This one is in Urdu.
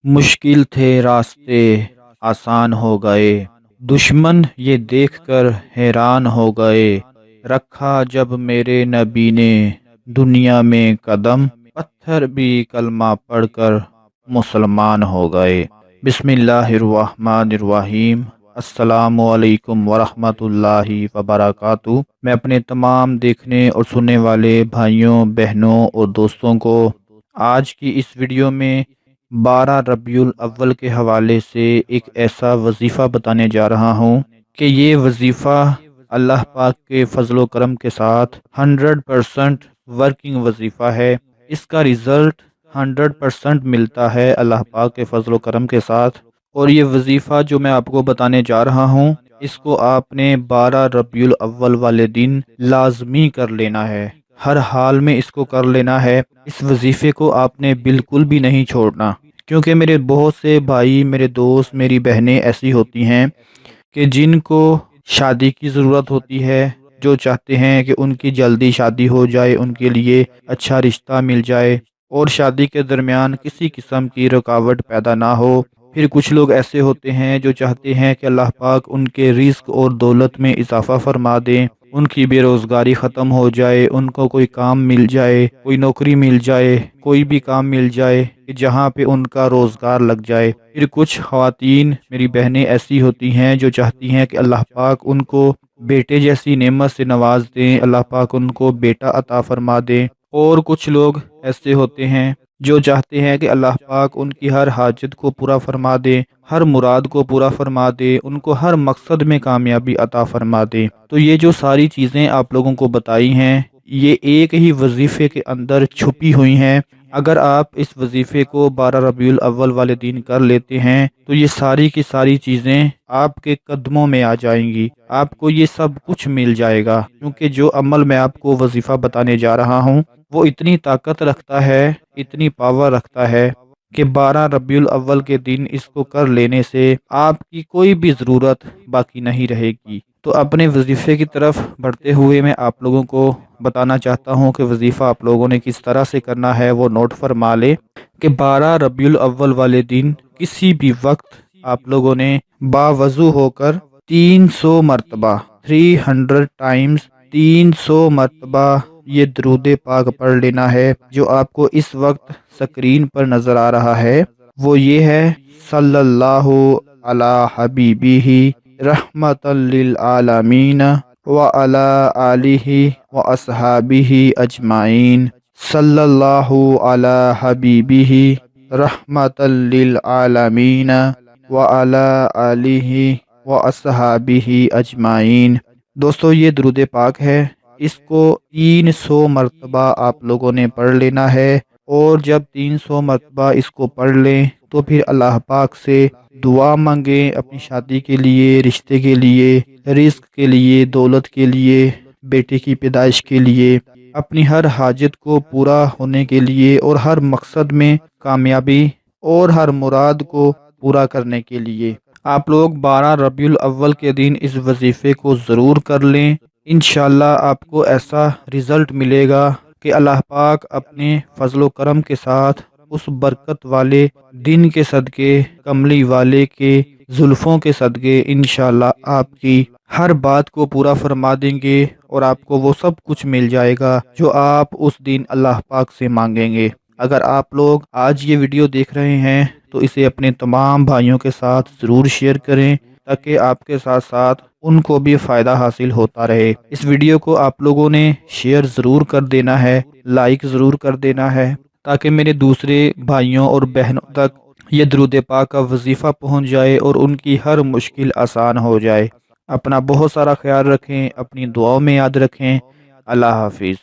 مشکل تھے راستے آسان ہو گئے، دشمن یہ دیکھ کر حیران ہو گئے۔ رکھا جب میرے نبی نے دنیا میں قدم، پتھر بھی کلمہ پڑھ کر مسلمان ہو گئے۔ بسم اللہ الرحمن الرحیم۔ السلام علیکم ورحمۃ اللہ وبرکاتہ۔ میں اپنے تمام دیکھنے اور سننے والے بھائیوں، بہنوں اور دوستوں کو آج کی اس ویڈیو میں 12 ربیع الاول کے حوالے سے ایک ایسا وظیفہ بتانے جا رہا ہوں کہ یہ وظیفہ اللہ پاک کے فضل و کرم کے ساتھ 100% ورکنگ وظیفہ ہے۔ اس کا رزلٹ 100% ملتا ہے اللہ پاک کے فضل و کرم کے ساتھ۔ اور یہ وظیفہ جو میں آپ کو بتانے جا رہا ہوں، اس کو آپ نے 12 ربیع الاول والے دن لازمی کر لینا ہے، ہر حال میں اس کو کر لینا ہے۔ اس وظیفے کو آپ نے بالکل بھی نہیں چھوڑنا، کیونکہ میرے بہت سے بھائی، میرے دوست، میری بہنیں ایسی ہوتی ہیں کہ جن کو شادی کی ضرورت ہوتی ہے، جو چاہتے ہیں کہ ان کی جلدی شادی ہو جائے، ان کے لیے اچھا رشتہ مل جائے اور شادی کے درمیان کسی قسم کی رکاوٹ پیدا نہ ہو۔ پھر کچھ لوگ ایسے ہوتے ہیں جو چاہتے ہیں کہ اللہ پاک ان کے رزق اور دولت میں اضافہ فرما دیں، ان کی بے روزگاری ختم ہو جائے، ان کو کوئی کام مل جائے، کوئی نوکری مل جائے، کوئی بھی کام مل جائے کہ جہاں پہ ان کا روزگار لگ جائے۔ پھر کچھ خواتین، میری بہنیں ایسی ہوتی ہیں جو چاہتی ہیں کہ اللہ پاک ان کو بیٹے جیسی نعمت سے نواز دیں، اللہ پاک ان کو بیٹا عطا فرما دیں۔ اور کچھ لوگ ایسے ہوتے ہیں جو چاہتے ہیں کہ اللہ پاک ان کی ہر حاجت کو پورا فرما دے، ہر مراد کو پورا فرما دے، ان کو ہر مقصد میں کامیابی عطا فرما دے۔ تو یہ جو ساری چیزیں آپ لوگوں کو بتائی ہیں، یہ ایک ہی وظیفے کے اندر چھپی ہوئی ہیں۔ اگر آپ اس وظیفے کو 12 ربیع الاول والے دن کر لیتے ہیں تو یہ ساری کی ساری چیزیں آپ کے قدموں میں آ جائیں گی، آپ کو یہ سب کچھ مل جائے گا، کیونکہ جو عمل میں آپ کو وظیفہ بتانے جا رہا ہوں وہ اتنی طاقت رکھتا ہے، اتنی پاور رکھتا ہے کہ 12 ربیع الاول کے دن اس کو کر لینے سے آپ کی کوئی بھی ضرورت باقی نہیں رہے گی۔ تو اپنے وظیفے کی طرف بڑھتے ہوئے میں آپ لوگوں کو بتانا چاہتا ہوں کہ وظیفہ آپ لوگوں نے کس طرح سے کرنا ہے، وہ نوٹ فرما لے کہ 12 ربیع الاول والے دن کسی بھی وقت آپ لوگوں نے باوضو ہو کر 300 مرتبہ 300 ٹائمز 300 مرتبہ یہ درود پاک پڑھ لینا ہے۔ جو آپ کو اس وقت سکرین پر نظر آ رہا ہے وہ یہ ہے: صلی اللہ علی حبیبہ رحمۃ للعالمین وعلی آلہ واصحابہ اجمعین۔ صلی اللہ علی حبیبہ رحمۃ للعالمین وعلی آلہ واصحابہ اجمعین۔ دوستو، یہ درود پاک ہے، اس کو 300 مرتبہ آپ لوگوں نے پڑھ لینا ہے۔ اور جب 300 مرتبہ اس کو پڑھ لیں تو پھر اللہ پاک سے دعا مانگیں، اپنی شادی کے لیے، رشتے کے لیے، رزق کے لیے، دولت کے لیے، بیٹے کی پیدائش کے لیے، اپنی ہر حاجت کو پورا ہونے کے لیے اور ہر مقصد میں کامیابی اور ہر مراد کو پورا کرنے کے لیے۔ آپ لوگ 12 ربیع الاول کے دن اس وظیفے کو ضرور کر لیں، انشاءاللہ آپ کو ایسا رزلٹ ملے گا کہ اللہ پاک اپنے فضل و کرم کے ساتھ اس برکت والے دن کے صدقے، کملی والے کے زلفوں کے صدقے انشاءاللہ آپ کی ہر بات کو پورا فرما دیں گے اور آپ کو وہ سب کچھ مل جائے گا جو آپ اس دن اللہ پاک سے مانگیں گے۔ اگر آپ لوگ آج یہ ویڈیو دیکھ رہے ہیں تو اسے اپنے تمام بھائیوں کے ساتھ ضرور شیئر کریں تاکہ آپ کے ساتھ ساتھ ان کو بھی فائدہ حاصل ہوتا رہے۔ اس ویڈیو کو آپ لوگوں نے شیئر ضرور کر دینا ہے، لائک ضرور کر دینا ہے تاکہ میرے دوسرے بھائیوں اور بہنوں تک یہ درود پاک کا وظیفہ پہنچ جائے اور ان کی ہر مشکل آسان ہو جائے۔ اپنا بہت سارا خیال رکھیں، اپنی دعاؤں میں یاد رکھیں۔ اللہ حافظ۔